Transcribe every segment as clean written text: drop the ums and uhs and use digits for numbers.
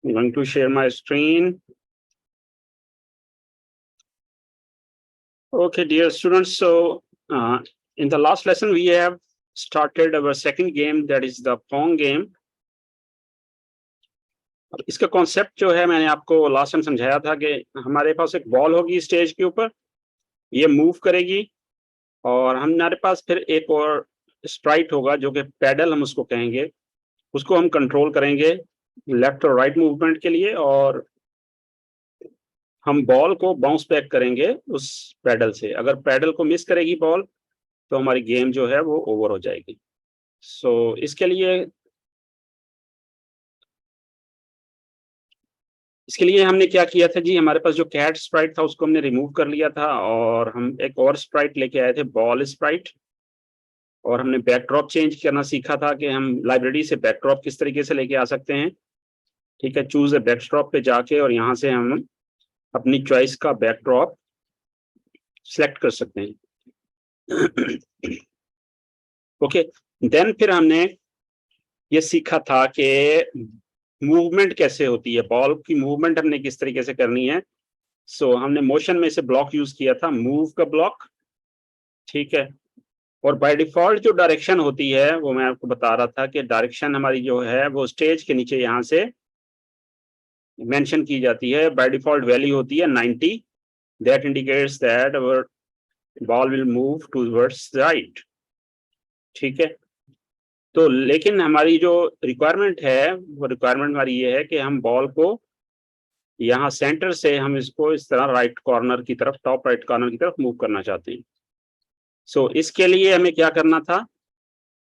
I'm going to share my screen. Okay, dear students, so in the last lesson we have started our second game, that is the Pong game. अब इसका concept जो है मैंने आपको last time समझाया था कि हमारे पास एक बॉल होगी स्टेज के ऊपर, ये मूव करेगी और हमारे पास फिर एक और स्प्राइट होगा जो कि पैडल हम उसको कहेंगे, उसको हम कंट्रोल करेंगे लेफ्ट और राइट मूवमेंट के लिए, और हम बॉल को बाउंस बैक करेंगे उस पैडल से। अगर पैडल को मिस करेगी बॉल तो हमारी गेम जो है वो ओवर हो जाएगी। सो इसके लिए हमने क्या किया था जी, हमारे पास जो कैट स्प्राइट था उसको हमने रिमूव कर लिया था और हम एक और स्प्राइट लेके आए थे, बॉल स्प्राइट, और हमने बैकड्रॉप चेंज करना सीखा था कि हम लाइब्रेरी से बैकड्रॉप किस तरीके से लेके आ सकते हैं। ठीक है, चूज ए बैकड्रॉप पे जाके और यहाँ से हम अपनी चॉइस का बैकड्रॉप सिलेक्ट कर सकते हैं। ओके, देन फिर हमने ये सीखा था कि मूवमेंट कैसे होती है, बॉल की मूवमेंट हमने किस तरीके से करनी है। सो हमने मोशन में से ब्लॉक यूज किया था, मूव का ब्लॉक। ठीक है, और बाय डिफॉल्ट जो डायरेक्शन होती है वो मैं आपको बता रहा था कि डायरेक्शन हमारी जो है वो स्टेज के नीचे यहाँ से मेंशन की जाती है। बाय डिफॉल्ट वैल्यू होती है 90, that indicates that our ball will move towards right. ठीक है, तो लेकिन हमारी जो रिक्वायरमेंट है वो रिक्वायरमेंट हमारी ये है कि हम बॉल को यहाँ सेंटर से हम इसको इस तरह राइट कॉर्नर की तरफ, टॉप राइट कॉर्नर की तरफ मूव करना चाहते हैं। सो इसके लिए हमें क्या करना था,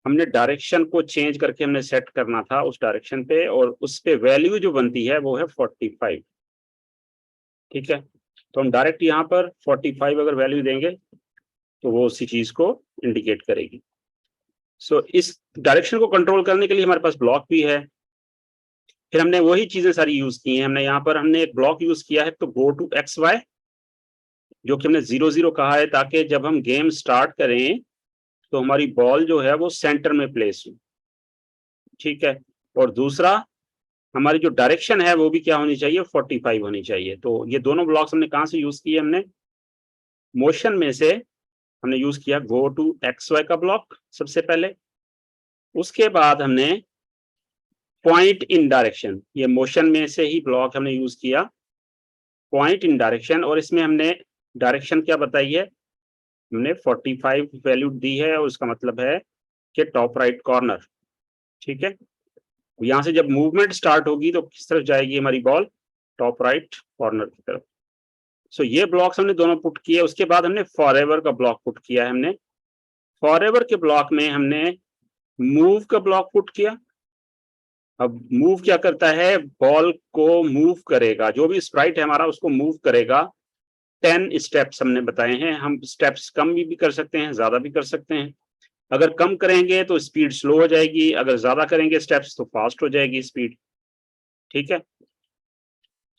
हमने डायरेक्शन को चेंज करके हमने सेट करना था उस डायरेक्शन पे, और उस पे वैल्यू जो बनती है वो है 45। ठीक है, तो हम डायरेक्ट यहाँ पर 45 अगर वैल्यू देंगे तो वो उसी चीज को इंडिकेट करेगी। सो इस डायरेक्शन को कंट्रोल करने के लिए हमारे पास ब्लॉक भी है। फिर हमने वही चीजें सारी यूज की हैं। हमने यहाँ पर हमने एक ब्लॉक यूज किया है तो गो टू एक्स वाई, जो कि हमने 0-0 कहा है ताकि जब हम गेम स्टार्ट करें तो हमारी बॉल जो है वो सेंटर में प्लेस हो। ठीक है, और दूसरा हमारी जो डायरेक्शन है वो भी क्या होनी चाहिए, 45 होनी चाहिए। तो ये दोनों ब्लॉक्स हमने कहाँ से यूज किए, हमने मोशन में से हमने यूज किया गो टू एक्स वाई का ब्लॉक सबसे पहले। उसके बाद हमने पॉइंट इन डायरेक्शन, ये मोशन में से ही ब्लॉक हमने यूज किया, पॉइंट इन डायरेक्शन, और इसमें हमने डायरेक्शन क्या बताई है, हमने 45 वैल्यू दी है और उसका मतलब है कि टॉप राइट कॉर्नर। ठीक है, यहाँ से जब मूवमेंट स्टार्ट होगी तो किस तरफ जाएगी हमारी बॉल, टॉप राइट कॉर्नर की तरफ। सो ये ब्लॉक्स हमने दोनों पुट किए। उसके बाद हमने फॉरएवर का ब्लॉक पुट किया है। हमने फॉरएवर के ब्लॉक में हमने मूव का ब्लॉक पुट किया। अब मूव क्या करता है, बॉल को मूव करेगा, जो भी स्प्राइट है हमारा उसको मूव करेगा। 10 स्टेप्स हमने बताए हैं, हम स्टेप्स कम भी कर सकते हैं, ज्यादा भी कर सकते हैं। अगर कम करेंगे तो स्पीड स्लो हो जाएगी, अगर ज्यादा करेंगे स्टेप्स तो फास्ट हो जाएगी स्पीड। ठीक है,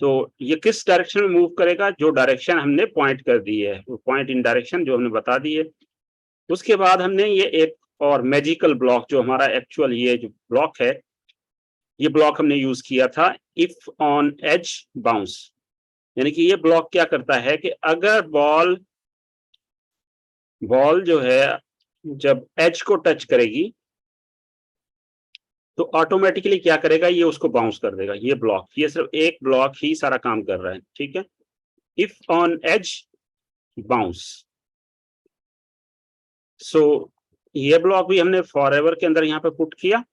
तो ये किस डायरेक्शन में मूव करेगा, जो डायरेक्शन हमने पॉइंट कर दी है, वो पॉइंट इन डायरेक्शन जो हमने बता दी है। उसके बाद हमने ये एक और मैजिकल ब्लॉक, जो हमारा एक्चुअल ये जो ब्लॉक है, ये ब्लॉक हमने यूज किया था इफ ऑन एज बाउंस। यानी कि ये ब्लॉक क्या करता है कि अगर बॉल जो है जब एज को टच करेगी तो ऑटोमेटिकली क्या करेगा, ये उसको बाउंस कर देगा। ये ब्लॉक, ये सिर्फ एक ब्लॉक ही सारा काम कर रहा है। ठीक है, इफ ऑन एज बाउंस। सो ये ब्लॉक भी हमने फॉरएवर के अंदर यहाँ पे पुट किया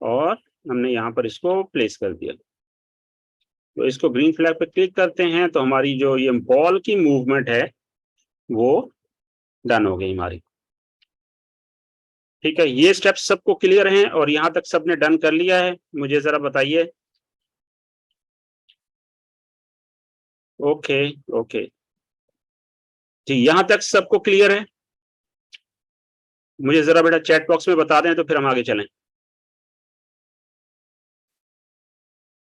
और हमने यहाँ पर इसको प्लेस कर दिया। तो इसको ग्रीन फ्लैग पे क्लिक करते हैं तो हमारी जो ये बॉल की मूवमेंट है वो डन हो गई हमारी। ठीक है, ये स्टेप्स सबको क्लियर हैं और यहाँ तक सबने डन कर लिया है, मुझे जरा बताइए। ओके ओके जी, यहाँ तक सबको क्लियर है? मुझे जरा बेटा चैट बॉक्स में बता दें तो फिर हम आगे चलें।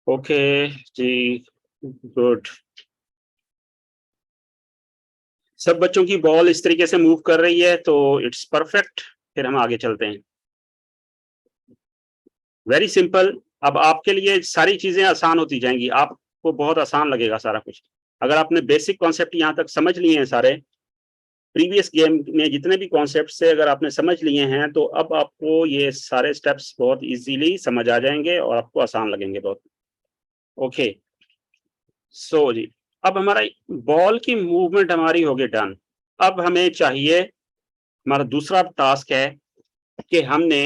ओके जी, गुड। सब बच्चों की बॉल इस तरीके से मूव कर रही है तो इट्स परफेक्ट। फिर हम आगे चलते हैं। वेरी सिंपल, अब आपके लिए सारी चीजें आसान होती जाएंगी, आपको बहुत आसान लगेगा सारा कुछ। अगर आपने बेसिक कॉन्सेप्ट यहाँ तक समझ लिए हैं सारे, प्रीवियस गेम में जितने भी कॉन्सेप्ट से अगर आपने समझ लिए हैं, तो अब आपको ये सारे स्टेप्स बहुत इजीली समझ आ जाएंगे और आपको आसान लगेंगे बहुत। ओके, सो जी, अब हमारा बॉल की मूवमेंट हमारी होगी डन। अब हमें चाहिए, हमारा दूसरा टास्क है कि हमने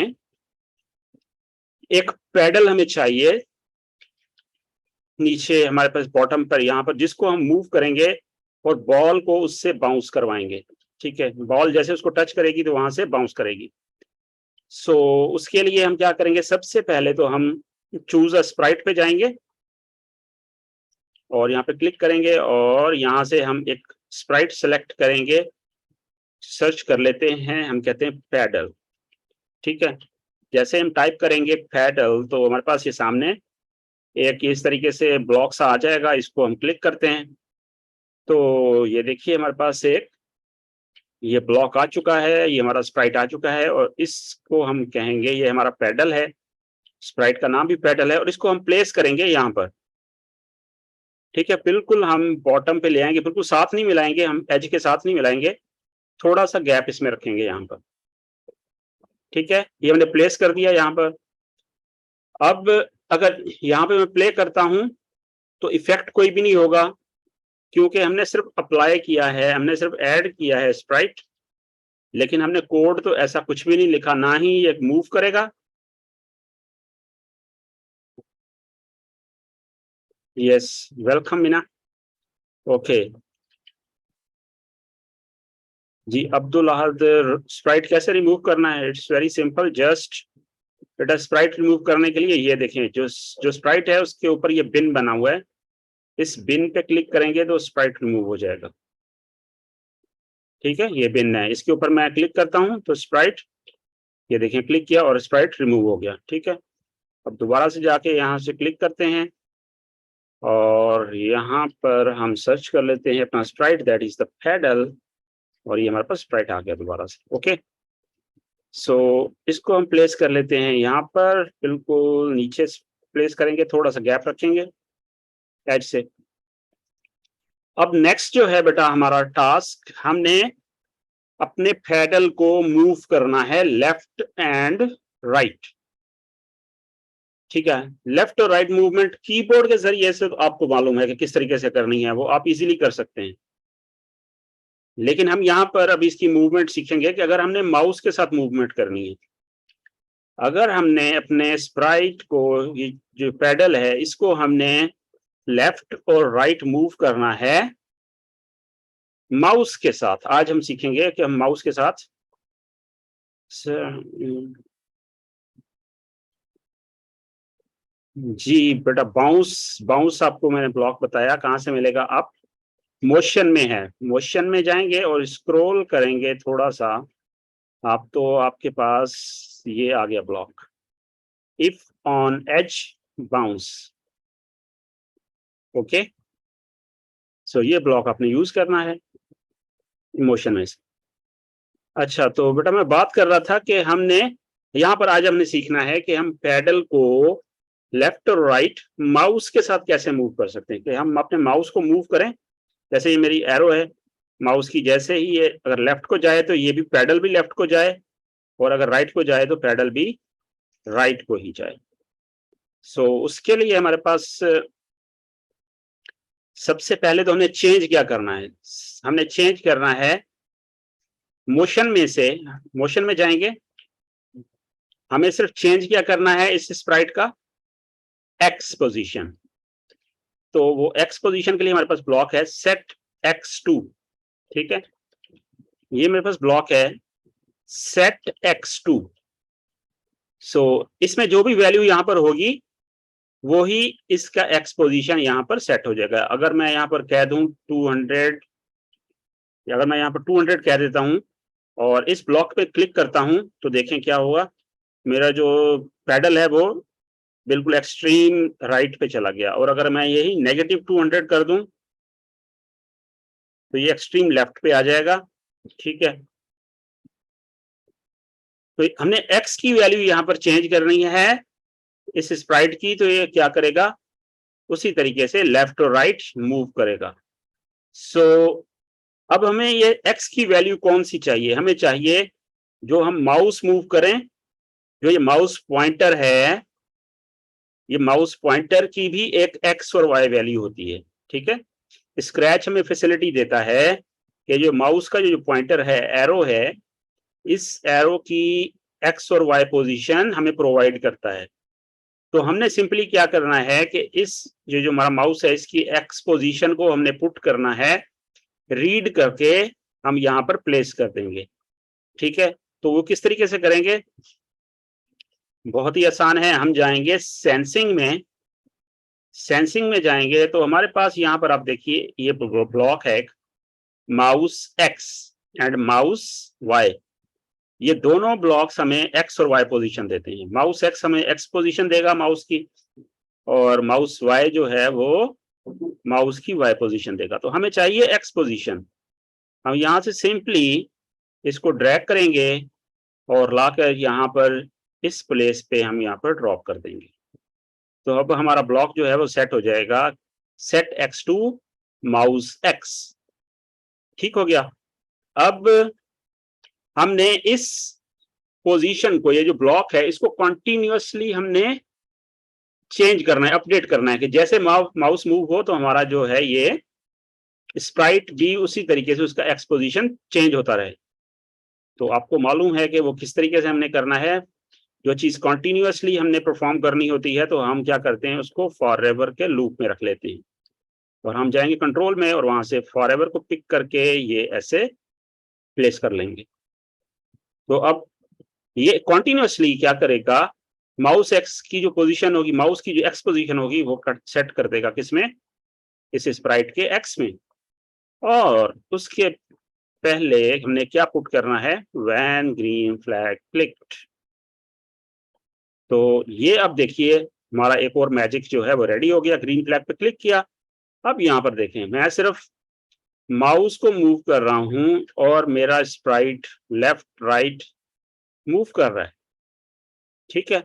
एक पैडल हमें चाहिए नीचे हमारे पास बॉटम पर, यहाँ पर, जिसको हम मूव करेंगे और बॉल को उससे बाउंस करवाएंगे। ठीक है, बॉल जैसे उसको टच करेगी तो वहां से बाउंस करेगी। सो उसके लिए हम क्या करेंगे, सबसे पहले तो हम चूज अ स्प्राइट पे जाएंगे और यहाँ पे क्लिक करेंगे और यहाँ से हम एक स्प्राइट सेलेक्ट करेंगे, सर्च कर लेते हैं, हम कहते हैं पैडल। ठीक है, जैसे हम टाइप करेंगे पैडल तो हमारे पास ये सामने एक इस तरीके से ब्लॉक सा आ जाएगा, इसको हम क्लिक करते हैं तो ये देखिए हमारे पास एक ये ब्लॉक आ चुका है, ये हमारा स्प्राइट आ चुका है और इसको हम कहेंगे ये हमारा पैडल है, स्प्राइट का नाम भी पैडल है और इसको हम प्लेस करेंगे यहाँ पर। ठीक है, बिल्कुल हम बॉटम पे ले आएंगे, बिल्कुल साथ नहीं मिलाएंगे, हम एज के साथ नहीं मिलाएंगे, थोड़ा सा गैप इसमें रखेंगे यहाँ पर। ठीक है, ये हमने प्लेस कर दिया यहाँ पर। अब अगर यहाँ पे मैं प्ले करता हूं तो इफेक्ट कोई भी नहीं होगा, क्योंकि हमने सिर्फ अप्लाई किया है, हमने सिर्फ ऐड किया है स्प्राइट, लेकिन हमने कोड तो ऐसा कुछ भी नहीं लिखा, ना ही ये मूव करेगा। Yes, welcome Meena. ओके जी, अब्दुल अहद, स्प्राइट कैसे रिमूव करना है? इट्स वेरी सिंपल, जस्ट बेटा स्प्राइट रिमूव करने के लिए ये देखें, जो स्प्राइट है उसके ऊपर ये बिन बना हुआ है, इस बिन पे क्लिक करेंगे तो स्प्राइट रिमूव हो जाएगा। ठीक है, ये बिन है, इसके ऊपर मैं क्लिक करता हूं तो स्प्राइट, ये देखें क्लिक किया और स्प्राइट रिमूव हो गया। ठीक है, अब दोबारा से जाके यहाँ से क्लिक करते हैं और यहाँ पर हम सर्च कर लेते हैं अपना sprite, that is the paddle, और ये हमारे पास स्प्राइट आ गया दोबारा से। ओके, सो इसको हम प्लेस कर लेते हैं यहाँ पर, बिल्कुल नीचे प्लेस करेंगे, थोड़ा सा गैप रखेंगे एज से। अब नेक्स्ट जो है बेटा हमारा टास्क, हमने अपने पैडल को मूव करना है लेफ्ट एंड राइट। ठीक है, लेफ्ट और राइट मूवमेंट कीबोर्ड के जरिए से तो आपको मालूम है कि किस तरीके से करनी है, वो आप इजीली कर सकते हैं। लेकिन हम यहाँ पर अभी इसकी मूवमेंट सीखेंगे कि अगर हमने माउस के साथ मूवमेंट करनी है, अगर हमने अपने स्प्राइट को, ये जो पैडल है इसको हमने लेफ्ट और राइट मूव करना है माउस के साथ, आज हम सीखेंगे कि हम माउस के साथ जी बेटा, बाउंस बाउंस आपको मैंने ब्लॉक बताया कहां से मिलेगा, आप मोशन में है, मोशन में जाएंगे और स्क्रॉल करेंगे थोड़ा सा आप, तो आपके पास ये आ गया block, if on edge bounce. Okay, so ये ब्लॉक आपने यूज करना है मोशन में से। अच्छा, तो बेटा मैं बात कर रहा था कि हमने यहाँ पर आज हमने सीखना है कि हम पैडल को लेफ्ट और राइट माउस के साथ कैसे मूव कर सकते हैं, कि हम अपने माउस को मूव करें, जैसे ये मेरी एरो है माउस की, जैसे ही ये अगर लेफ्ट को जाए तो ये भी पैडल भी लेफ्ट को जाए, और अगर राइट को जाए तो पैडल भी राइट को ही जाए। सो उसके लिए हमारे पास सबसे पहले तो हमने चेंज क्या करना है, हमने चेंज करना है मोशन में से, मोशन में जाएंगे, हमें सिर्फ चेंज क्या करना है इस स्प्राइट का एक्स पोजीशन। तो वो एक्स पोजीशन के लिए हमारे पास ब्लॉक है सेट x2। ठीक है, ये मेरे पास ब्लॉक है सेट x2। सो इसमें जो भी वैल्यू यहाँ पर होगी वो ही इसका एक्स पोजीशन यहाँ पर सेट हो जाएगा। अगर मैं यहाँ पर कह दूं 200, अगर मैं यहाँ पर 200 कह देता हूँ और इस ब्लॉक पे क्लिक करता हूँ तो देखें क्या होगा, मेरा जो पैडल है वो बिल्कुल एक्सट्रीम राइट पे चला गया, और अगर मैं यही -200 कर दूं तो ये एक्सट्रीम लेफ्ट पे आ जाएगा। ठीक है, तो हमने x की वैल्यू यहाँ पर चेंज करनी है इस स्प्राइट की, तो ये क्या करेगा, उसी तरीके से लेफ्ट और राइट मूव करेगा। सो अब हमें ये एक्स की वैल्यू कौन सी चाहिए, हमें चाहिए जो हम माउस मूव करें, जो ये माउस पॉइंटर है, ये माउस पॉइंटर की भी एक एक्स और वाई वैल्यू होती है, ठीक है। स्क्रैच हमें फैसिलिटी देता है कि जो माउस का जो पॉइंटर है, एरो है, इस एरो की एक्स और वाई पोजीशन हमें प्रोवाइड करता है। तो हमने सिंपली क्या करना है कि इस जो हमारा माउस है, इसकी एक्स पोजीशन को हमने पुट करना है, रीड करके हम यहाँ पर प्लेस कर देंगे, ठीक है। तो वो किस तरीके से करेंगे, बहुत ही आसान है। हम जाएंगे सेंसिंग में, सेंसिंग में जाएंगे तो हमारे पास यहाँ पर आप देखिए ये ब्लॉक है, mouse X and mouse Y. ये दोनों ब्लॉक्स हमें एक्स और वाई पोजीशन देते हैं। माउस एक्स हमें एक्स पोजीशन देगा माउस की, और माउस वाई जो है वो माउस की वाई पोजीशन देगा। तो हमें चाहिए एक्स पोजीशन। हम यहाँ से सिंपली इसको ड्रैग करेंगे और लाकर यहाँ पर इस प्लेस पे हम यहाँ पर ड्रॉप कर देंगे। तो अब हमारा ब्लॉक जो है वो सेट हो जाएगा, set X to mouse X, ठीक हो गया। अब हमने इस पोजीशन को, ये जो ब्लॉक है, इसको कंटिन्यूअसली हमने चेंज करना है, अपडेट करना है कि जैसे माउस मूव हो तो हमारा जो है ये स्प्राइट भी उसी तरीके से उसका एक्सपोजिशन चेंज होता रहे। तो आपको मालूम है कि वो किस तरीके से हमने करना है। जो चीज कंटिन्यूअसली हमने परफॉर्म करनी होती है तो हम क्या करते हैं, उसको फॉर एवर के लूप में रख लेते हैं, और हम जाएंगे कंट्रोल में और वहां से फॉर एवर को पिक करके ये ऐसे प्लेस कर लेंगे। तो अब ये कॉन्टिन्यूसली क्या करेगा, माउस एक्स की जो पोजीशन होगी, माउस की जो एक्स पोजीशन होगी, वो सेट कर देगा किसमें, इस स्प्राइट के एक्स में। और उसके पहले हमने क्या पुट करना है, व्हेन ग्रीन फ्लैग क्लिक्ड। तो ये अब देखिए हमारा एक और मैजिक जो है वो रेडी हो गया। ग्रीन फ्लैग पे क्लिक किया। अब यहाँ पर देखें, मैं सिर्फ माउस को मूव कर रहा हूं और मेरा स्प्राइट लेफ्ट राइट मूव कर रहा है, ठीक है।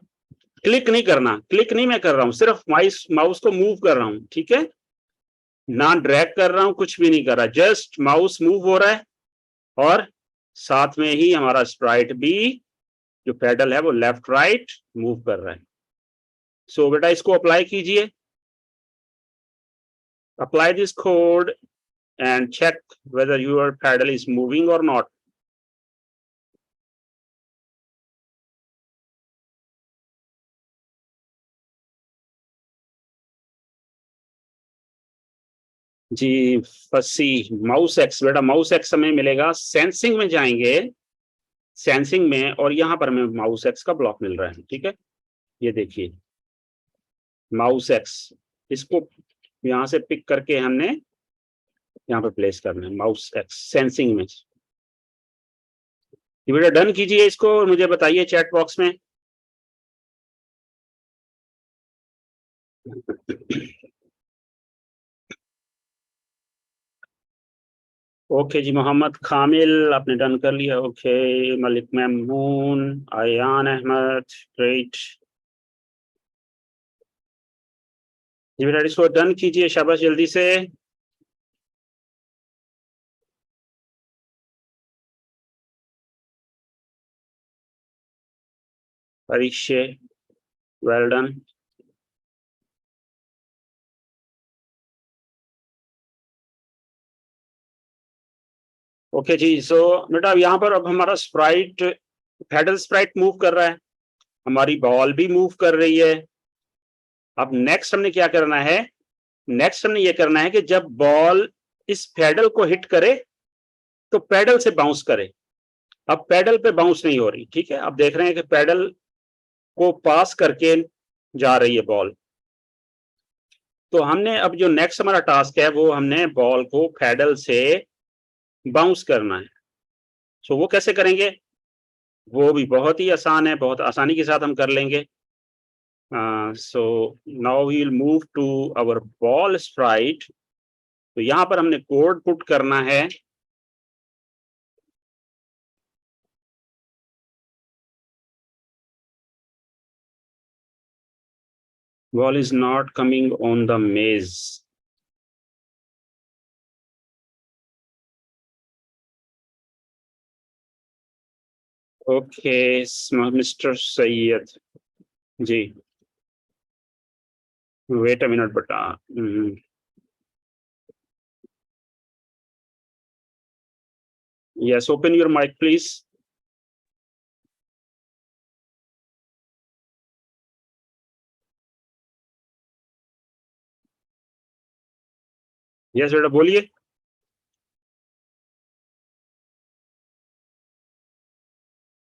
क्लिक नहीं करना, क्लिक नहीं मैं कर रहा हूं, सिर्फ माउस को मूव कर रहा हूं, ठीक है। ना ड्रैग कर रहा हूं, कुछ भी नहीं कर रहा, जस्ट माउस मूव हो रहा है और साथ में ही हमारा स्प्राइट भी जो पेडल है वो लेफ्ट राइट मूव कर रहा है। सो बेटा इसको अप्लाई कीजिए, apply this code and check whether your paddle is moving or not. जी फसी, माउस एक्स, बेटा माउस एक्स हमें मिलेगा, सेंसिंग में जाएंगे, सेंसिंग में, और यहाँ पर हमें माउस एक्स का ब्लॉक मिल रहा है, ठीक है। ये देखिए माउस एक्स, इसको यहाँ से पिक करके हमने यहाँ पर प्लेस करना है, माउस एक्स सेंसिंग में। ये बेटा डन कीजिए इसको और मुझे बताइए चैट बॉक्स में। ओके जी, मोहम्मद कामिल आपने डन कर लिया, ओके। मलिक महमून, आयान अहमद, ग्रेट। जी बेटा इसको डन कीजिए, शाबाश, जल्दी से। परीक्षे, वेल डन। ओके जी, सो बेटा यहाँ पर अब हमारा स्प्राइट, पेडल स्प्राइट मूव कर रहा है, हमारी बॉल भी मूव कर रही है। अब नेक्स्ट हमने क्या करना है, नेक्स्ट हमने ये करना है कि जब बॉल इस पेडल को हिट करे तो पेडल से बाउंस करे। अब पेडल पे बाउंस नहीं हो रही, ठीक है। अब देख रहे हैं कि पेडल को पास करके जा रही है बॉल। तो हमने अब जो नेक्स्ट हमारा टास्क है वो हमने बॉल को पेडल से बाउंस करना है। सो वो कैसे करेंगे, वो भी बहुत ही आसान है, बहुत आसानी के साथ हम कर लेंगे। So now we will move to our ball sprite. तो यहाँ पर हमने कोड पुट करना है, Ball is not coming on the maze. Okay, Mr. Sayyed. Ji. Wait a minute, beta. Yes, open your mic, please. Yes, बेटा बोलिए.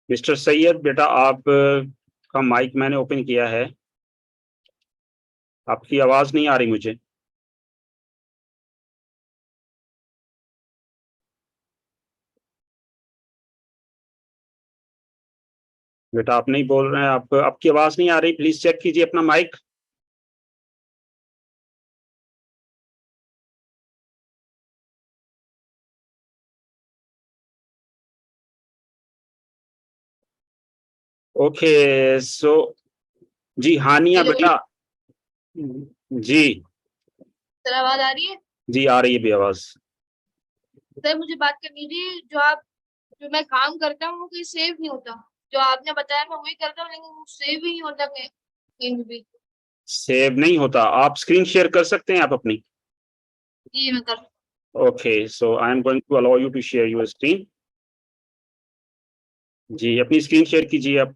Mister Syed बेटा आप का माइक मैंने ओपन किया है. आपकी आवाज नहीं आ रही मुझे. बेटा आप नहीं बोल रहे हैं. आप आपकी आवाज नहीं आ रही. प्लीज चेक कीजिए अपना माइक. ओके सो जी हानिया हेलो बेटा. जी सर, आवाज आ रही है? जी आ रही है भी आवाज. सर मुझे बात करनी थी। जो मैं काम करता हूँ वो कहीं सेव नहीं होता। जो आपने बताया मैं वही करता हूँ, लेकिन वो सेव ही नहीं होता कहीं कहीं भी। सेव नहीं होता. आप स्क्रीन शेयर कर सकते हैं आप अपनी. जी मैं कर। Okay so I am going to allow you to share your screen. जी अपनी स्क्रीन शेयर कीजिए आप.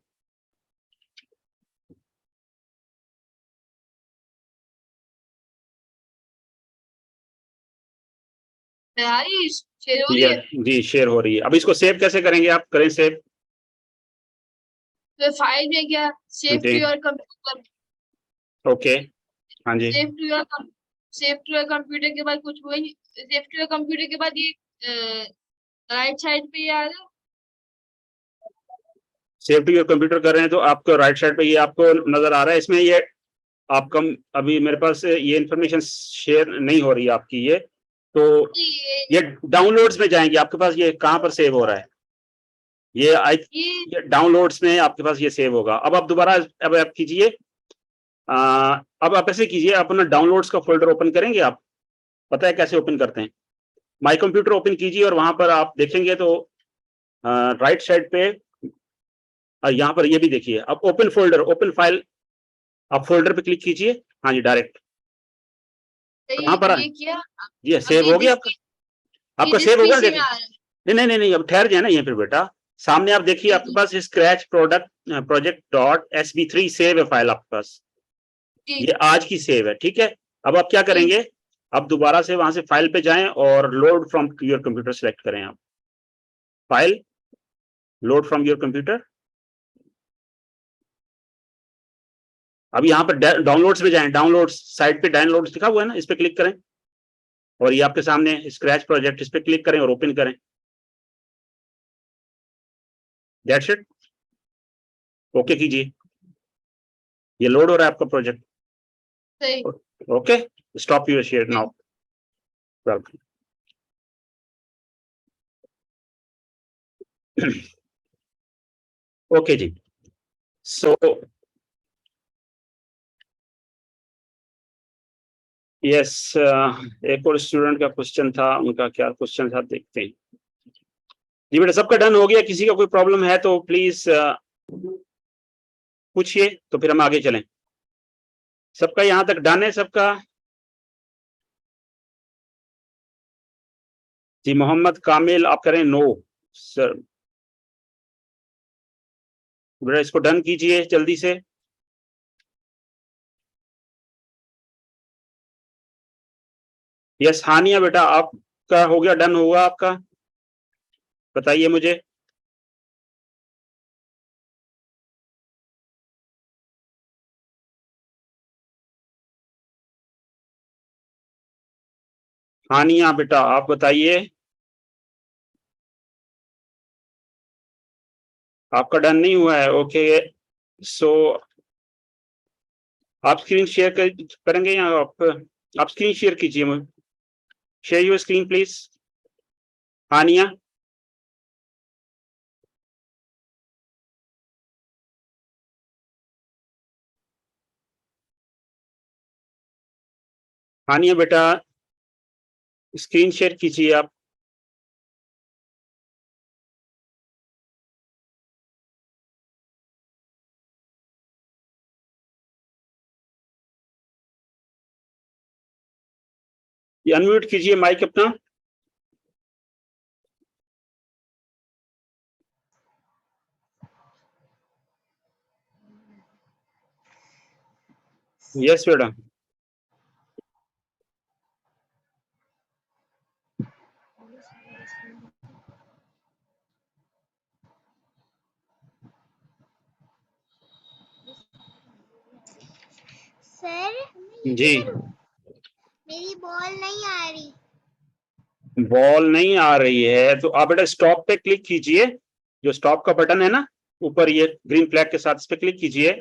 तैयारी शेयर हो रही है। जी शेयर हो रही है. अब इसको सेव कैसे करेंगे आप. करें सेव. तो फाइल में क्या सेव जी टू योर कंप्यूटर। ओके. हाँ जी. सेव टू योर कंप्यूटर के बाद कुछ हुआ नहीं। सेव टू योर कंप्यूटर के बाद ये राइट साइड पे आ रहा है। सेव टू योर कंप्यूटर कर रहे हैं तो आपको राइट साइड पे ये आपको नजर आ रहा है. इसमें ये आपका अभी मेरे पास ये इंफॉर्मेशन शेयर नहीं हो रही है आपकी ये. तो ये डाउनलोड्स में जाएंगे. आपके पास ये कहाँ पर सेव हो रहा है. ये ये डाउनलोड्स में आपके पास ये सेव होगा. अब आप दोबारा अब आप कीजिए. अब आप ऐसे कीजिए. अपना डाउनलोड्स का फोल्डर ओपन करेंगे आप. पता है कैसे ओपन करते हैं. माई कंप्यूटर ओपन कीजिए और वहां पर आप देखेंगे तो राइट साइड पे यहाँ पर ये भी देखिए. अब ओपन फोल्डर ओपन फाइल आप फोल्डर पे क्लिक कीजिए. हाँ जी डायरेक्ट. कहाँ पर ये किया। ये अब सेव ये हो गया आपका. आपका जिस सेव हो गया. पीसी में देखिए आ रहा है। नहीं नहीं नहीं अब ठहर जाए ना यहीं पर बेटा. सामने आप देखिए आपके जी पास scratch project dot SB3 save है फाइल आपके पास. जी ये आज की सेव है. ठीक है. अब आप क्या जी। करेंगे. अब दोबारा से वहां से फाइल पे जाएं और load from your computer select करें. आप file load from your computer. अब यहाँ पर डाउनलोड्स में जाएं. डाउनलोड्स साइड पे डाउनलोड्स लिखा हुआ है ना. इस पे क्लिक करें और ये आपके सामने स्क्रैच प्रोजेक्ट. इस पे क्लिक करें और ओपन करें. That's it. ओके कीजिए. ये लोड हो रहा है आपका प्रोजेक्ट. सही। Okay stop your share now. Welcome. Okay जी. सो यस एक और स्टूडेंट का क्वेश्चन था. उनका क्या क्वेश्चन था देखते हैं. जी बेटा सबका डन हो गया. किसी का कोई प्रॉब्लम है तो प्लीज पूछिए तो फिर हम आगे चलें. सबका यहाँ तक डन है सबका. जी मोहम्मद कामिल आप करें नो सर. बेटा इसको डन कीजिए जल्दी से. यस हानिया बेटा आपका हो गया. डन हुआ आपका. बताइए मुझे. हानिया बेटा आप बताइए. आपका डन नहीं हुआ है. ओके सो आप स्क्रीन शेयर करेंगे या आप स्क्रीन शेयर कीजिए. मुझे शेयर योर स्क्रीन प्लीज. हानिया हानिया बेटा स्क्रीन शेयर कीजिए आप। ये अनम्यूट कीजिए माइक अपना। यस बेटा। सर जी मेरी बॉल नहीं आ रही। बॉल नहीं आ रही है तो आप बेटा स्टॉप पे क्लिक कीजिए, जो स्टॉप का बटन है ना ऊपर ये ग्रीन फ्लैग के साथ, इस पे क्लिक कीजिए।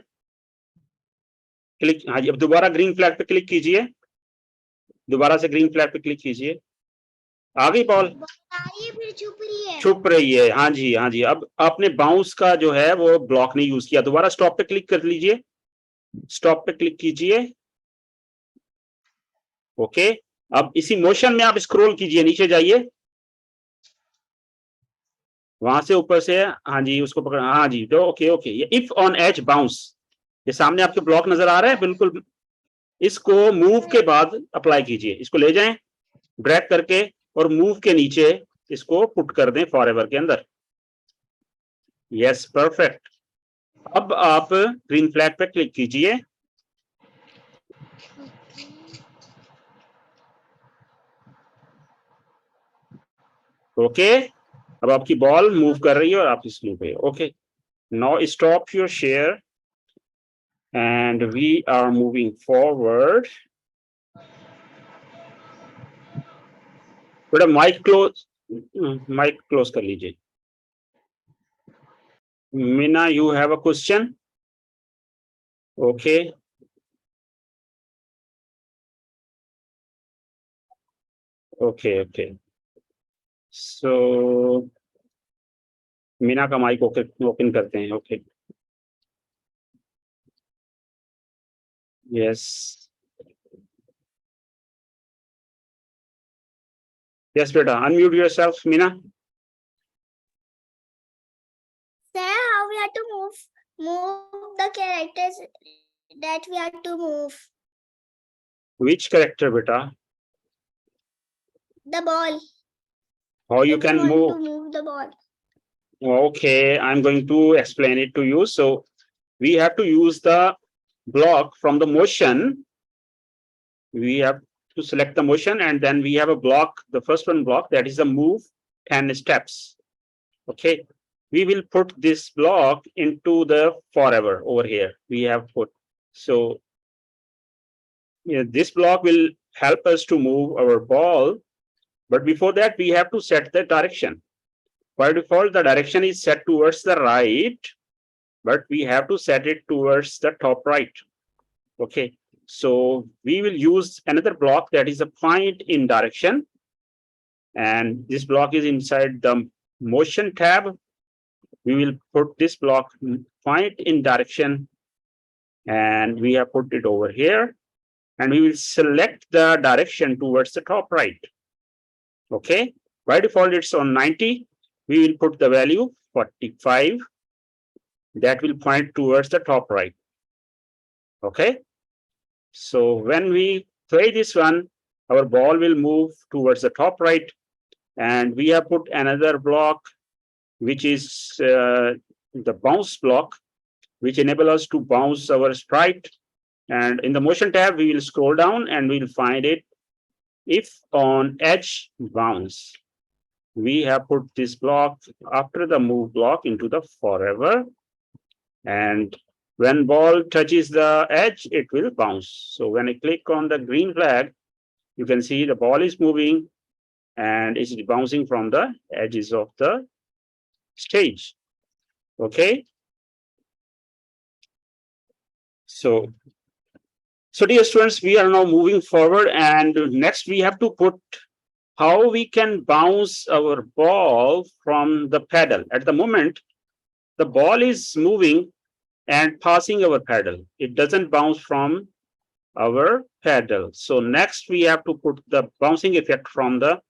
क्लिक, हाँ जी, अब दोबारा ग्रीन फ्लैग पे क्लिक कीजिए, दोबारा से ग्रीन फ्लैग पे क्लिक कीजिए। आ गई बॉल? बॉल आ रही है फिर छुप रही है। छुप रही है, हाँ जी हाँ जी। अब आपने बाउंस का जो है वो ब्लॉक नहीं यूज किया, दोबारा स्टॉप पे क्लिक कर लीजिए, स्टॉप पे क्लिक कीजिए। ओके, अब इसी मोशन में आप स्क्रॉल कीजिए, नीचे जाइए, वहां से ऊपर से, हाँ जी उसको पकड़, हाँ जी तो ओके ओके। ये इफ ऑन एज बाउंस, ये सामने आपके ब्लॉक नजर आ रहा है बिल्कुल, इसको मूव के बाद अप्लाई कीजिए, इसको ले जाएं ड्रैग करके और मूव के नीचे इसको पुट कर दें फॉरएवर के अंदर। Yes perfect. अब आप ग्रीन फ्लैग पे क्लिक कीजिए। ओके, अब आपकी बॉल मूव कर रही है और आप इस लूप पे। Okay, now stop your share and we are moving forward. बेटा माइक क्लोज कर लीजिए। Meena you have a question? Okay okay okay, so Meena का माइक ओपन करते हैं। ओके यस यस बेटा, unmute yourself Meena. Sir, how we have to move the characters that we have to move? Which character बेटा? The ball. How you If we can want move? to move the ball. Okay, I'm going to explain it to you. So we have to use the block from the motion. We have to select the motion and then we have a block, the first one block, that is the move 10 steps. Okay, we will put this block into the forever over here. We have put, so this block will help us to move our ball, but before that we have to set the direction. By default the direction is set towards the right, but we have to set it towards the top right. Okay, so we will use another block that is a point in direction, and this block is inside the motion tab. We will put this block point in direction and we have put it over here, and we will select the direction towards the top right. Okay, by default it's on 90. We will put the value 45, that will point towards the top right. Okay, so when we play this one, our ball will move towards the top right, and we have put another block which is the bounce block, which enable us to bounce our sprite. And in the motion tab, we will scroll down and we'll find it. If on edge bounce, we have put this block after the move block into the forever. And when ball touches the edge, it will bounce. So when I click on the green flag, you can see the ball is moving and it's bouncing from the edges of the stage. Okay. So dear students, we are now moving forward, and next we have to put how we can bounce our ball from the pedal. At the moment, the ball is moving and passing our pedal. It doesn't bounce from our pedal. So next we have to put the bouncing effect from the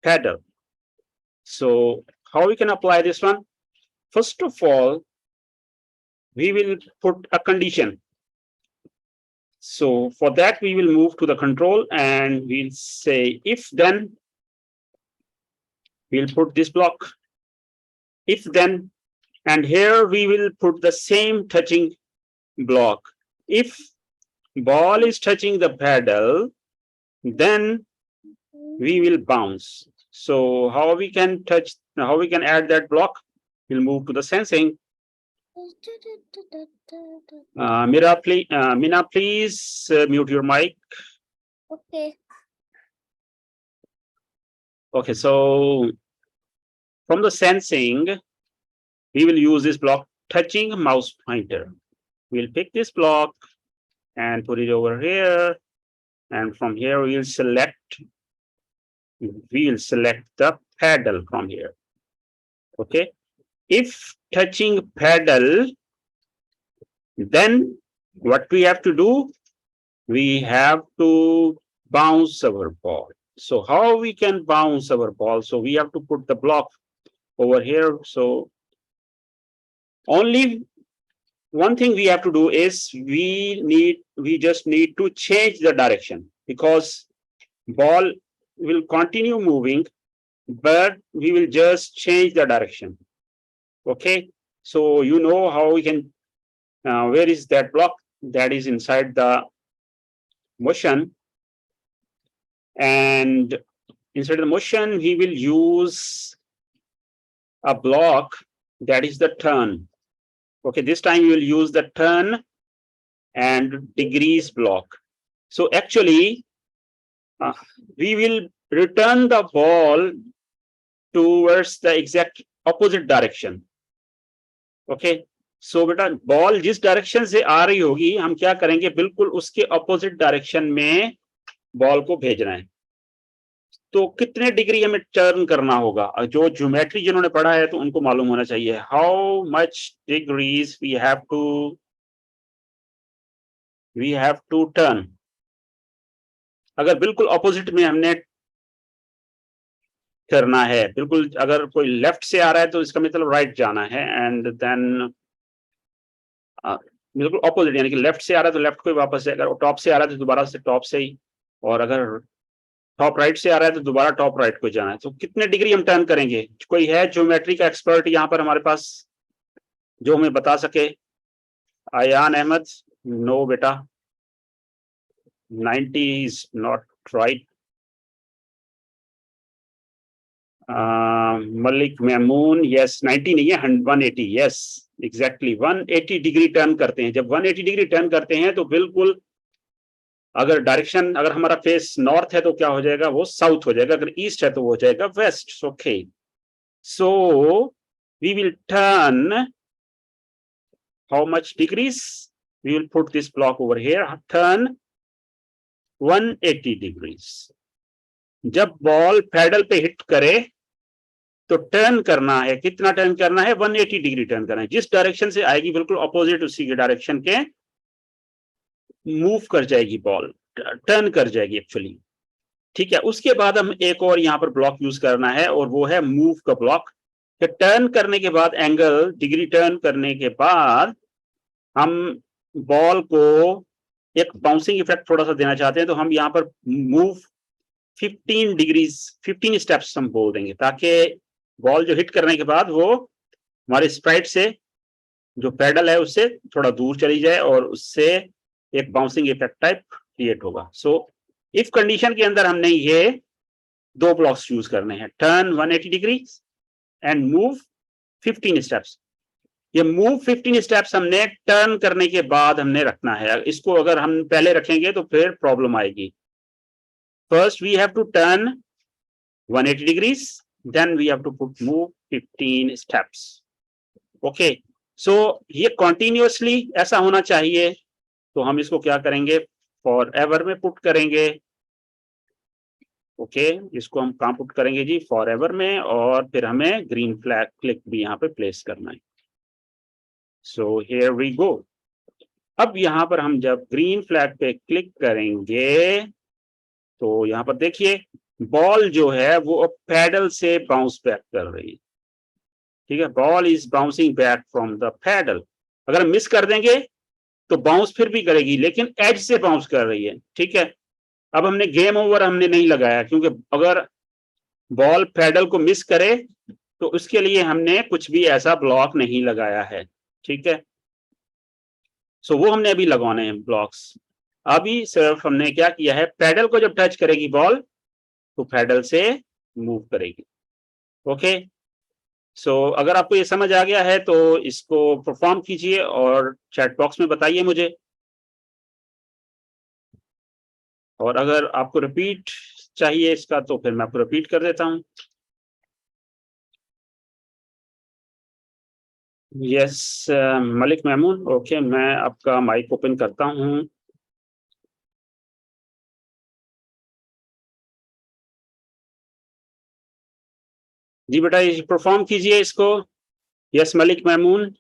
pedal. So how we can apply this one? First of all, we will put a condition. So for that, we will move to the control and we'll say if then, we'll put this block, if then, and here we will put the same touching block. If ball is touching the pedal, then we will bounce. So how we can add that block? We'll move to the sensing. Mina, please mute your mic. Okay. Okay, so from the sensing, we will use this block touching mouse pointer. We'll pick this block and put it over here. And from here, we'll select the pedal from here. Okay. If touching pedal, then what we have to do? We have to bounce our ball. So how we can bounce our ball? So we have to put the block over here. So only one thing we have to do is we just need to change the direction, because ball will continue moving, but we will just change the direction. Okay, so you know how we can, where is that block? That is inside the motion. And inside the motion, we will use a block that is the turn. Okay, this time we will use the turn and degrees block. So actually, we will return the ball towards the exact opposite direction. Okay, so बेटा ball जिस direction से आ रही होगी, हम क्या करेंगे, बिल्कुल उसके ऑपोजिट डायरेक्शन में बॉल को भेजना है. तो कितने डिग्री हमें टर्न करना होगा? जो ज्योमेट्री जिन्होंने पढ़ा है तो उनको मालूम होना चाहिए. How much degrees we have to turn. अगर बिल्कुल ऑपोजिट में हमने करना है, बिल्कुल अगर कोई लेफ्ट से आ रहा है तो इसका मतलब राइट जाना है, एंड देन बिल्कुल ऑपोजिट, यानी कि लेफ्ट से आ रहा है तो लेफ्ट को वापस से, अगर टॉप से आ रहा है तो दोबारा से टॉप से ही, और अगर टॉप राइट से आ रहा है तो दोबारा टॉप राइट को जाना है. तो कितने डिग्री हम टर्न करेंगे? कोई है ज्योमेट्री का एक्सपर्ट यहाँ पर हमारे पास जो हमें बता सके? आयान अहमद? नो बेटा, 90 is not right. Malik Mahmoon, yes 90 नहीं है, 180. यस एग्जैक्टली 180 डिग्री टर्न करते हैं. जब 180 डिग्री टर्न करते हैं तो बिल्कुल, अगर डायरेक्शन, अगर हमारा फेस नॉर्थ है तो क्या हो जाएगा, वो साउथ हो जाएगा. अगर ईस्ट है तो वो हो जाएगा west. Okay, so we will turn how much degrees? We will put this block over here, turn 180 degrees. जब बॉल पैडल पे हिट करे तो टर्न करना है. कितना टर्न करना है? 180 डिग्री टर्न करना है. जिस डायरेक्शन से आएगी बिल्कुल ऑपोजिट उसी के डायरेक्शन के मूव कर जाएगी बॉल, टर्न कर जाएगी एक्चुअली. ठीक है, उसके बाद हम एक और यहाँ पर ब्लॉक यूज करना है और वो है मूव का ब्लॉक. टर्न करने के बाद एंगल डिग्री टर्न करने के बाद हम बॉल को एक बाउंसिंग इफेक्ट थोड़ा सा देना चाहते हैं, तो हम यहाँ पर मूव 15 डिग्रीज 15 स्टेप्स हम बोल देंगे, ताकि बॉल जो हिट करने के बाद वो हमारे स्प्राइट से, जो पैडल है उससे थोड़ा दूर चली जाए और उससे एक बाउंसिंग इफेक्ट टाइप क्रिएट होगा. सो इफ कंडीशन के अंदर हमने ये दो ब्लॉक्स यूज करने हैं, turn 180 degree and move 15 steps. ये मूव 15 स्टेप्स हमने टर्न करने के बाद हमने रखना है. इसको अगर हम पहले रखेंगे तो फिर प्रॉब्लम आएगी. First we have to turn 180 degrees, then we have to put move 15 steps. Okay, so ये कंटिन्यूअसली ऐसा होना चाहिए. तो हम इसको क्या करेंगे, फॉर एवर में पुट करेंगे. ओके, इसको हम कहाँ पुट करेंगे जी? फॉर एवर में. और फिर हमें ग्रीन फ्लैग क्लिक भी यहाँ पे प्लेस करना है. So here we go. अब यहाँ पर हम जब ग्रीन फ्लैग पे क्लिक करेंगे तो यहाँ पर देखिए बॉल जो है वो पैडल से बाउंस बैक कर रही है, ठीक है, ball is bouncing back from the paddle. अगर हम मिस कर देंगे तो बाउंस फिर भी करेगी, लेकिन एज से बाउंस कर रही है, ठीक है। अब हमने गेम ओवर हमने नहीं लगाया, क्योंकि अगर बॉल पैडल को मिस करे तो उसके लिए हमने कुछ भी ऐसा ब्लॉक नहीं लगाया है, ठीक है। सो वो हमने अभी लगाने हैं ब्लॉक्स। अभी सिर्फ हमने क्या किया है, पैडल को जब टच करेगी बॉल तो पैडल से मूव करेगी। ओके, सो अगर आपको ये समझ आ गया है तो इसको परफॉर्म कीजिए और चैट बॉक्स में बताइए मुझे। और अगर आपको रिपीट चाहिए इसका तो फिर मैं आपको रिपीट कर देता हूँ। यस मलिक महमूद, ओके, मैं आपका माइक ओपन करता हूँ। जी बेटा ये परफॉर्म कीजिए इसको। Yes Malik Mahmood,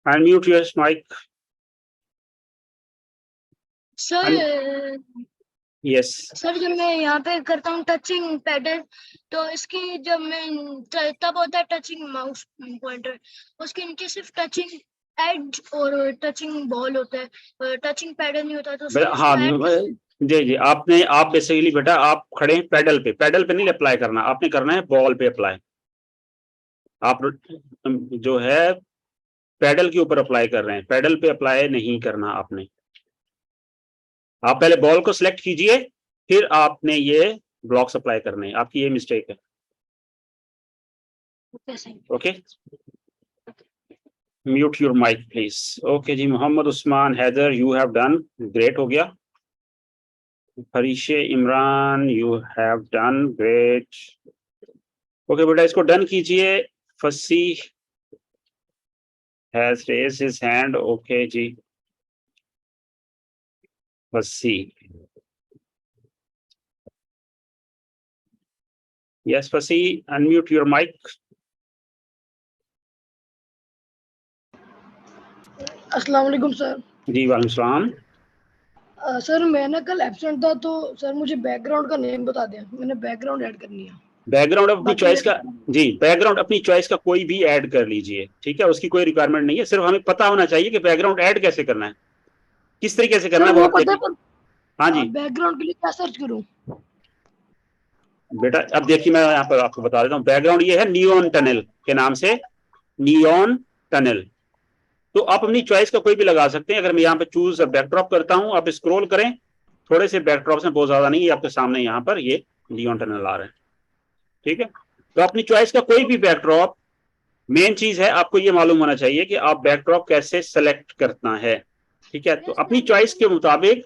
unmute your mic. Sir yes sir जब मैं यहाँ पे करता हूँ टचिंग पैडल, तो इसकी जब मैं तब होता है टचिंग माउस पॉइंटर, उसके नीचे सिर्फ टचिंग एज और टचिंग बॉल होता है, टचिंग पैडल नहीं होता। तो सर हाँ इसको add जी जी, आप बेसिकली बेटा आप खड़े हैं पैडल पे नहीं अप्लाई करना, आपने करना है बॉल पे अप्लाई। आप जो है पैडल के ऊपर अप्लाई कर रहे हैं, पैडल पे अप्लाई नहीं करना आपने। आप पहले बॉल को सिलेक्ट कीजिए, फिर आपने ये ब्लॉक्स अप्लाई करने हैं, आपकी ये मिस्टेक है। Okay, mute your mic please. Okay जी, Mohammad Usman Haider, you have done great, हो गया। Farishe Imran, you have done great. Okay बेटा इसको डन कीजिए। Fasih has raised his hand, okay जी Fasih. Yes Fasih, unmute your mic. अस्सलाम वालेकुम सर। जी वालेकुम सलाम। सर मैं ना कल एब्सेंट था, तो सर मुझे बैकग्राउंड का नेम बता दें, मैंने बैकग्राउंड ऐड करनी है। बैकग्राउंड अपनी बाकी चॉइस का, जी बैकग्राउंड अपनी चॉइस का कोई भी ऐड कर लीजिए, ठीक है, उसकी कोई रिक्वायरमेंट नहीं है, सिर्फ हमें पता होना चाहिए कि बैकग्राउंड ऐड कैसे करना है, किस तरीके से करना सर है वो वो आप पता है, देखिए। पर हाँ जी बैकग्राउंड के लिए क्या सर्च करूं? बेटा अब देखिए मैं यहाँ पर आपको बता देता हूँ, बैकग्राउंड ये है नियॉन टनल के नाम से, नियॉन टनल। तो आप अपनी चॉइस का कोई भी लगा सकते हैं। अगर मैं यहाँ पे चूज बैकड्रॉप करता हूँ, आप स्क्रॉल करें थोड़े से, बैकड्रॉप में बहुत ज्यादा नहीं है, आपके सामने यहाँ पर ये नियॉन टनल आ रहे हैं, ठीक है। तो अपनी चॉइस का कोई भी बैकड्रॉप, मेन चीज है आपको ये मालूम होना चाहिए कि आप बैकड्रॉप कैसे सेलेक्ट करना है, ठीक है। तो अपनी चॉइस के मुताबिक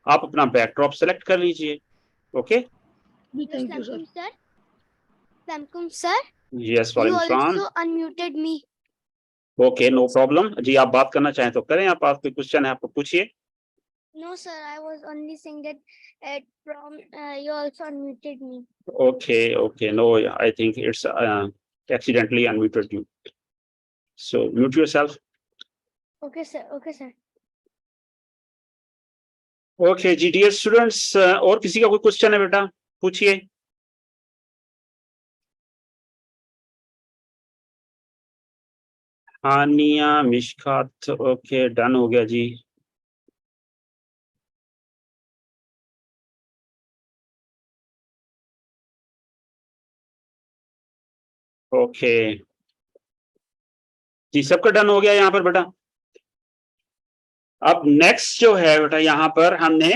आप अपना बैकड्रॉप सेलेक्ट कर लीजिए। Okay, thank you sir. sir. Samkum sir, yes you वालेकुम सलाम। also unmuted me. Okay no problem जी, आप बात करना चाहें तो करें, आप कोई क्वेश्चन है आपको पूछिए। No sir, I was only saying that from you also unmuted me. Okay, no, I think it's accidentally unmuted you, so mute yourself. Okay sir, okay sir. Okay जी डियर स्टूडेंट्स, और किसी का कोई question है बेटा पूछिए। हानिया Mishkat, okay done हो गया जी। ओके जी, सबका डन हो गया यहाँ पर बेटा। अब नेक्स्ट जो है बेटा, यहाँ पर हमने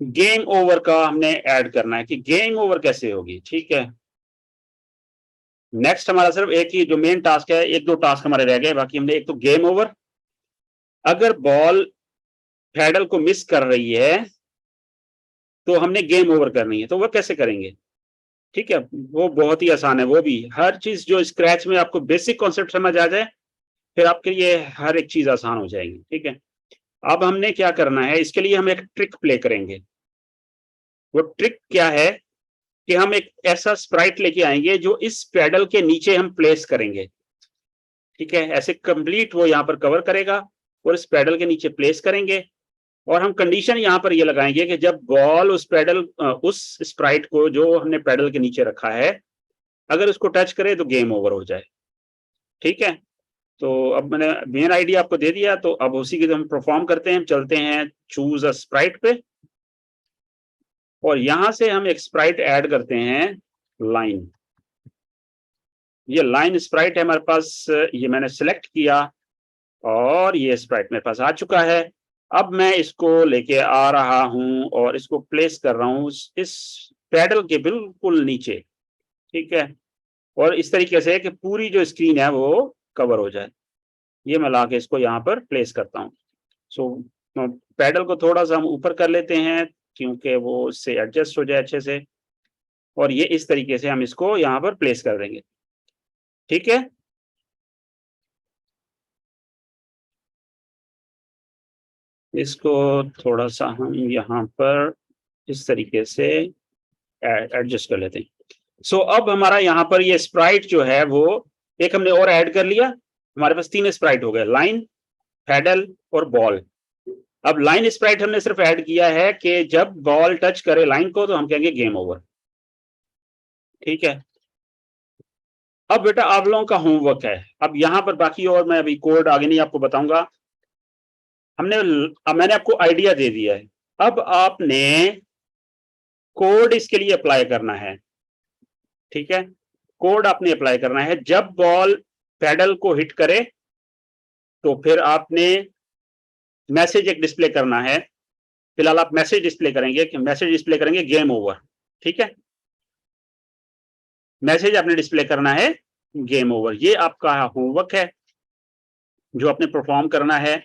गेम ओवर का हमने ऐड करना है कि गेम ओवर कैसे होगी, ठीक है। नेक्स्ट हमारा सिर्फ एक ही जो मेन टास्क है, एक दो टास्क हमारे रह गए, बाकी हमने एक तो गेम ओवर, अगर बॉल पैडल को मिस कर रही है तो हमने गेम ओवर करनी है, तो वो कैसे करेंगे, ठीक है। वो बहुत ही आसान है, वो भी हर चीज जो स्क्रैच में आपको बेसिक कॉन्सेप्ट समझ आ जाए फिर आपके लिए हर एक चीज आसान हो जाएगी, ठीक है। अब हमने क्या करना है, इसके लिए हम एक ट्रिक प्ले करेंगे। वो ट्रिक क्या है कि हम एक ऐसा स्प्राइट लेके आएंगे जो इस पैडल के नीचे हम प्लेस करेंगे, ठीक है, ऐसे कंप्लीट वो यहाँ पर कवर करेगा और इस पैडल के नीचे प्लेस करेंगे और हम कंडीशन यहाँ पर ये लगाएंगे कि जब बॉल उस पैडल उस स्प्राइट को जो हमने पैडल के नीचे रखा है अगर उसको टच करे तो गेम ओवर हो जाए। ठीक है, तो अब मैंने मेन आइडिया आपको दे दिया, तो अब उसी की हम परफॉर्म करते हैं। चलते हैं चूज अ स्प्राइट पे और यहां से हम एक स्प्राइट ऐड करते हैं, लाइन। ये लाइन स्प्राइट है हमारे पास, ये मैंने सिलेक्ट किया और ये स्प्राइट मेरे पास आ चुका है। अब मैं इसको लेके आ रहा हूं और इसको प्लेस कर रहा हूं इस पैडल के बिल्कुल नीचे। ठीक है, और इस तरीके से कि पूरी जो स्क्रीन है वो कवर हो जाए। ये मैं लाके इसको यहाँ पर प्लेस करता हूँ। सो पैडल को थोड़ा सा हम ऊपर कर लेते हैं क्योंकि वो इससे एडजस्ट हो जाए अच्छे से, और ये इस तरीके से हम इसको यहाँ पर प्लेस कर देंगे। ठीक है, इसको थोड़ा सा हम यहाँ पर इस तरीके से एडजस्ट कर लेते हैं। सो अब हमारा यहाँ पर ये स्प्राइट जो है वो एक हमने और ऐड कर लिया। हमारे पास 3 स्प्राइट हो गए, लाइन, पैडल और बॉल। अब लाइन स्प्राइट हमने सिर्फ ऐड किया है कि जब बॉल टच करे लाइन को तो हम कहेंगे गेम ओवर। ठीक है, अब बेटा आप लोगों का होमवर्क है। अब यहाँ पर बाकी और मैं अभी कोड आगे नहीं आपको बताऊंगा, मैंने आपको आइडिया दे दिया है। अब आपने कोड इसके लिए अप्लाई करना है। ठीक है, कोड आपने अप्लाई करना है। जब बॉल पैडल को हिट करे तो फिर आपने मैसेज एक डिस्प्ले करना है। फिलहाल आप मैसेज डिस्प्ले करेंगे गेम ओवर। ठीक है, मैसेज आपने डिस्प्ले करना है गेम ओवर। ये आपका होमवर्क है जो आपने परफॉर्म करना है।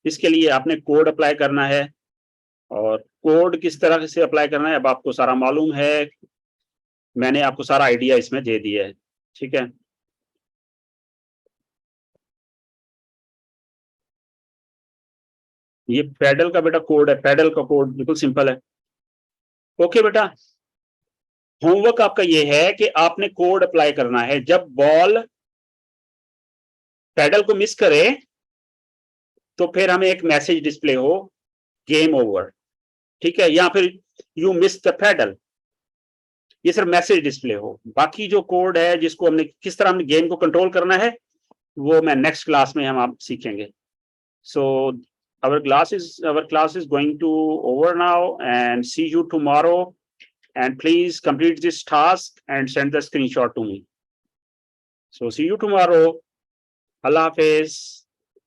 इसके लिए आपने कोड अप्लाई करना है, और कोड किस तरह से अप्लाई करना है अब आपको सारा मालूम है। मैंने आपको सारा आइडिया इसमें दे दिया है। ठीक है, ये पैडल का बेटा कोड है, पैडल का कोड बिल्कुल सिंपल है। ओके बेटा, होमवर्क आपका ये है कि आपने कोड अप्लाई करना है। जब बॉल पैडल को मिस करे तो फिर हमें एक मैसेज डिस्प्ले हो गेम ओवर। ठीक है, या फिर यू मिस द पैडल, ये सिर्फ मैसेज डिस्प्ले हो। बाकी जो कोड है जिसको हमने किस तरह हमने गेम को कंट्रोल करना है वो मैं नेक्स्ट क्लास में हम आप सीखेंगे। सो our class is going to over now, and see you tomorrow, and please complete this task and send the screenshot to me. So see you tomorrow. Allah Hafiz.